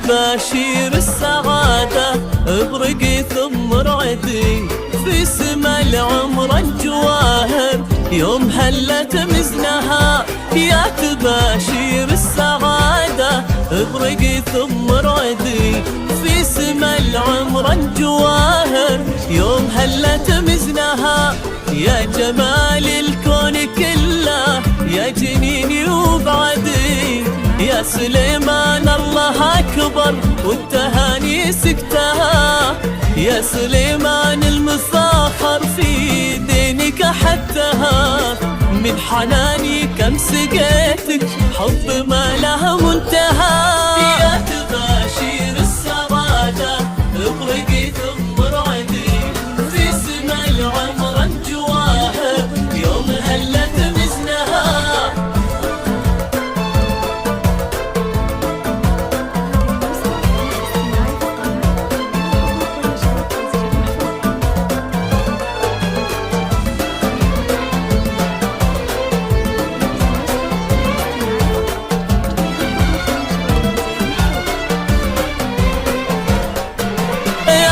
تباشير السعادة ابرقي ثم رعدي في سما العمر الجواهر يوم هلت مزنها. يا تباشير السعادة ابرقي ثم رعدي في سما العمر الجواهر يوم هلت مزنها. يا جمال الكون كله يا جنيني وبعدي يا سليمان الله أكبر والتهاني سكتها. يا سليمان المفاخر في دينك حتها. من حناني كم سقيتك حب ما له منتهى. يا تباشير السعادة ابرقي ثم رعدي في سما العمر الجواهر يوم هلت مزنها.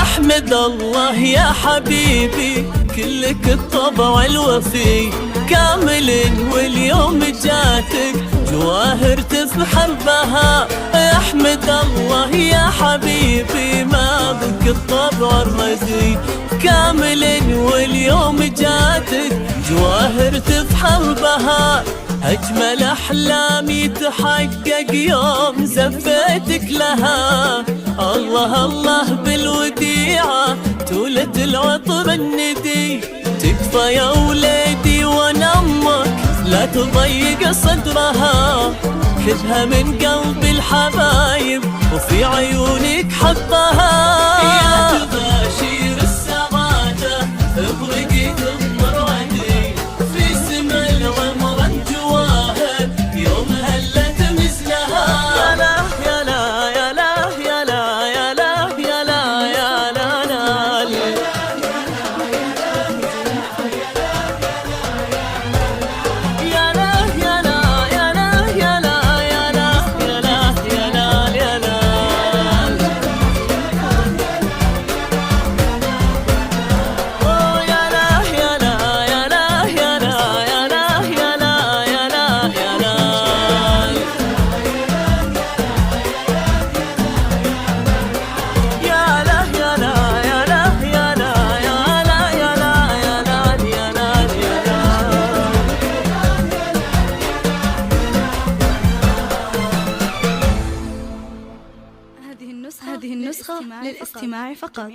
احمد الله يا حبيبي كلك الطبع الوفي كامل واليوم جاتك جواهر تفحر بها. احمد الله يا حبيبي ما بك الطبع الرزي كامل واليوم جاتك جواهر تفحر بها. أجمل أحلامي تحقق يوم زفيتك لها. الله الله بالوديعة تولد العطر الندي تكفى يا وليدي ونمك لا تضيق صدرها. خذها من قلب الحبايب وفي عيونك حطها. يا تباشير السعادة ابرقي ثم رعدي في سما العمر الجواهر يوم هلت مزنها. يا لا يا لا يا لا يا لا يا لا يا لا يا لا لا يا لا يا لا يا لا يا لا يا لا يا لا يا لا يا لا هذه النسخة للاستماع فقط.